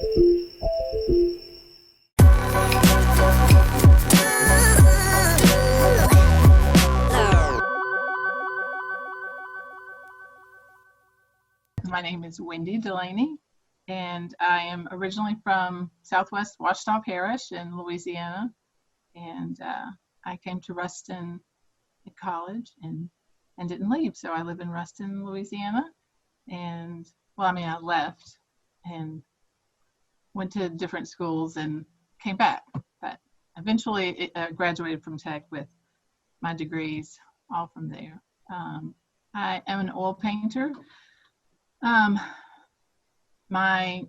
My name is Wendy Dulaney, and I am originally from Southwest Ouachita Parish in Louisiana, and I came to Ruston at college and didn't leave, so I live in Ruston, Louisiana, and I left and went to different schools and came back, but eventually graduated from Tech with my degrees, all from there. I am an oil painter. My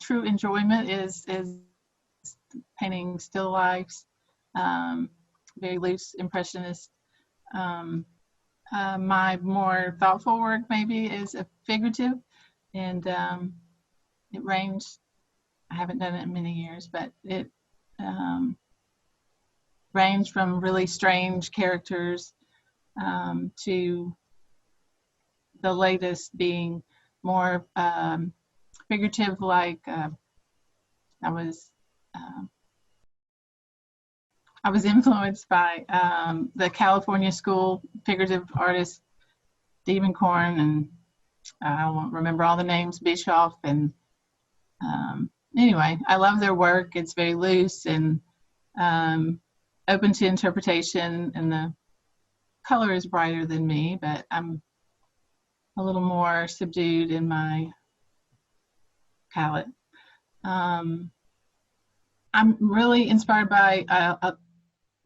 true enjoyment is painting still lifes, very loose impressionist. My more thoughtful work maybe is a figurative, and it ranged, I haven't done it in many years, but it ranged from really strange characters to the latest being more figurative, like I was influenced by the California school figurative artist Stephen Korn, and I won't remember all the names, Bischoff, and anyway, I love their work. It's very loose and open to interpretation, and the color is brighter than me, but I'm a little more subdued in my palette. I'm really inspired by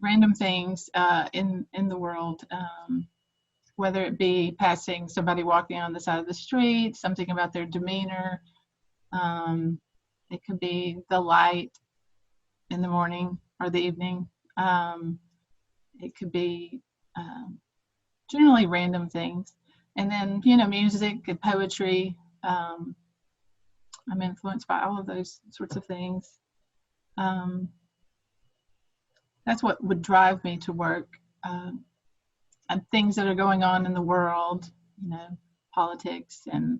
random things in the world, whether it be passing somebody walking on the side of the street, something about their demeanor. It could be the light in the morning or the evening. It could be generally random things. And then, music and poetry. I'm influenced by all of those sorts of things. That's what would drive me to work, and things that are going on in the world, politics and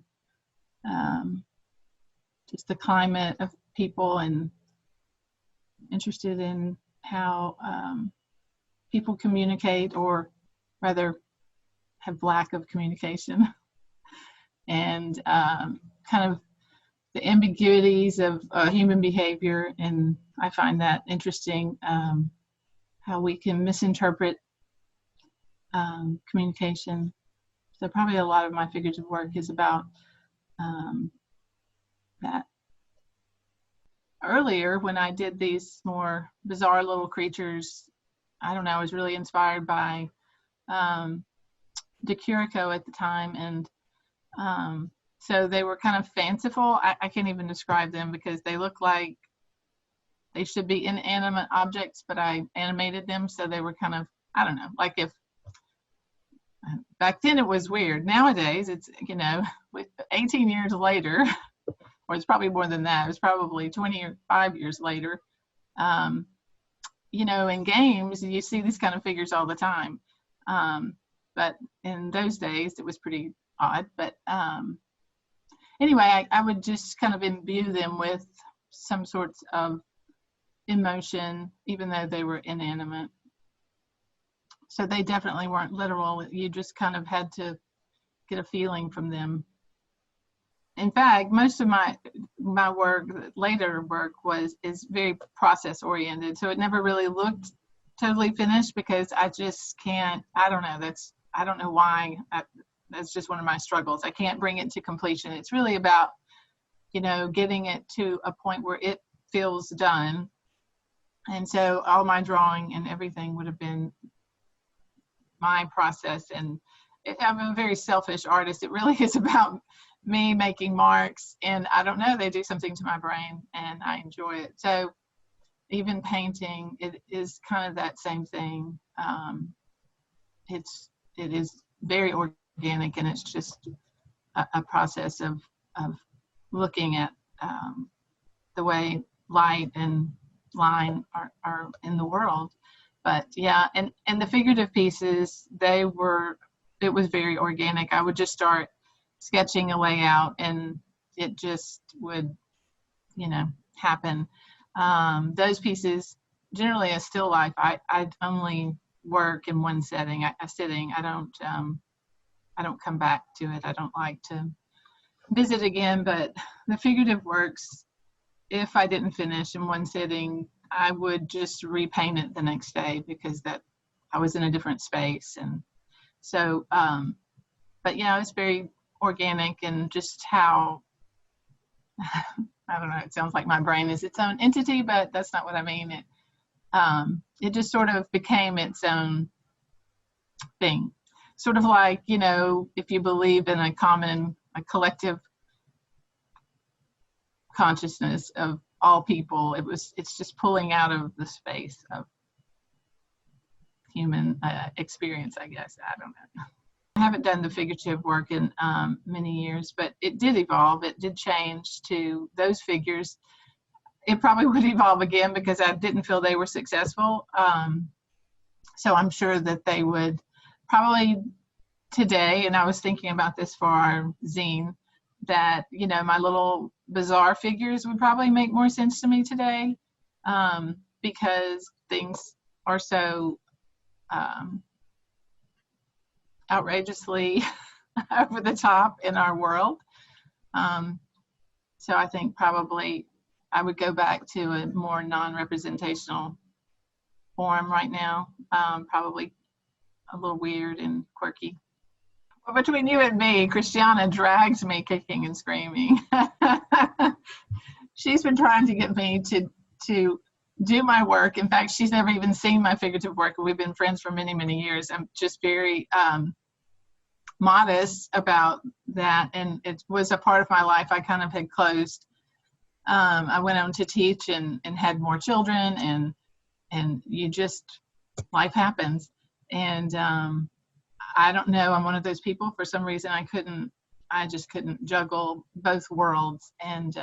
just the climate of people, and interested in how people communicate, or rather have lack of communication, and kind of the ambiguities of human behavior. And I find that interesting, how we can misinterpret communication. So probably a lot of my figurative work is about that. Earlier, when I did these more bizarre little creatures, I don't know, I was really inspired by De Chirico at the time, and so they were kind of fanciful. I can't even describe them because they look like they should be inanimate objects, but I animated them, so they were kind of, I don't know, like if back then it was weird. Nowadays it's, with 18 years later, or it's probably more than that, it was probably 25 years later, in games you see these kind of figures all the time, but in those days it was pretty odd. But anyway, I would just kind of imbue them with some sorts of emotion, even though they were inanimate. So they definitely weren't literal. You just kind of had to get a feeling from them. In fact, most of my work, later work, is very process oriented. So it never really looked totally finished because I just can't, I don't know why. That's just one of my struggles. I can't bring it to completion. It's really about, getting it to a point where it feels done. And so all my drawing and everything would have been my process. And I'm a very selfish artist. It really is about me making marks, and I don't know, they do something to my brain and I enjoy it. So even painting, it is kind of that same thing. It is very organic, and it's just a process of looking at the way light and line are in the world. But yeah, and the figurative pieces, it was very organic. I would just start sketching a layout, and it just would happen. Those pieces, generally a still life, I only work in one setting, a sitting. I don't come back to it. I don't like to visit again, but the figurative works, if I didn't finish in one sitting, I would just repaint it the next day because I was in a different space. And so, but it's very organic, and just how, I don't know, it sounds like my brain is its own entity, but that's not what I mean. It just sort of became its own thing. Sort of like, if you believe in a collective consciousness of all people, it's just pulling out of the space of human experience, I guess. I don't know. I haven't done the figurative work in many years, but it did evolve. It did change to those figures. It probably would evolve again because I didn't feel they were successful. So I'm sure that they would probably today, and I was thinking about this for our zine, that, my little bizarre figures would probably make more sense to me today, because things are so outrageously over the top in our world. So I think probably I would go back to a more non-representational form right now, probably a little weird and quirky. But between you and me, Christiana drags me kicking and screaming. She's been trying to get me to do my work. In fact, she's never even seen my figurative work. We've been friends for many, many years. I'm just very modest about that, and it was a part of my life I kind of had closed. I went on to teach and had more children, and life happens. And I don't know, I'm one of those people, for some reason I just couldn't juggle both worlds. And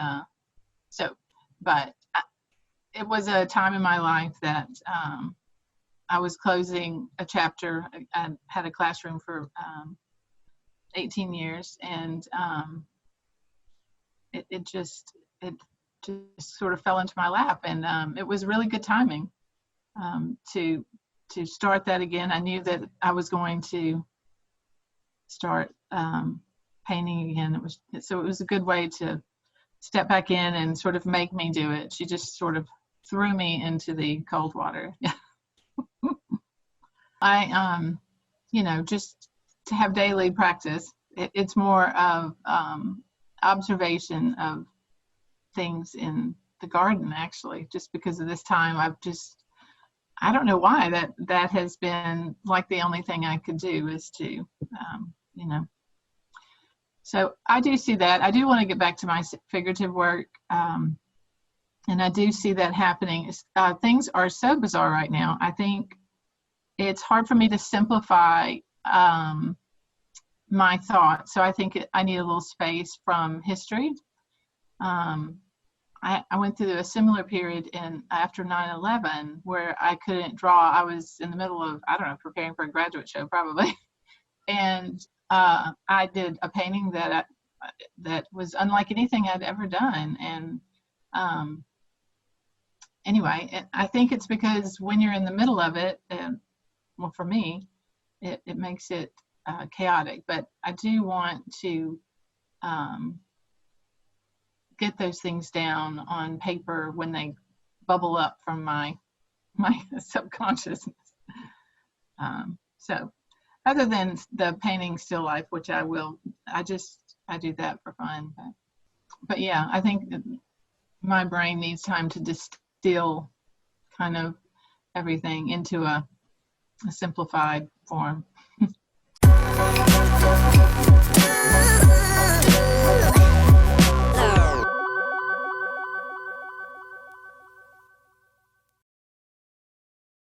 it was a time in my life that I was closing a chapter. I had a classroom for 18 years, and it just sort of fell into my lap, and it was really good timing to start that again. I knew that I was going to start painting again. It was a good way to step back in and sort of make me do it. She just sort of threw me into the cold water. I just to have daily practice. It's more of observation of things in the garden, actually, just because of this time. I don't know why that has been like the only thing I could do is to, So I do see that. I do want to get back to my figurative work, and I do see that happening. Things are so bizarre right now. I think it's hard for me to simplify my thoughts. So I think I need a little space from history. I went through a similar period after 9/11 where I couldn't draw. I was in the middle of, I don't know, preparing for a graduate show probably. And I did a painting that was unlike anything I'd ever done. And anyway, I think it's because when you're in the middle of it, well, for me, it makes it chaotic. But I do want to get those things down on paper when they bubble up from my subconsciousness. So other than the painting still life, which I do that for fun. But yeah, I think that my brain needs time to distill kind of everything into a simplified form.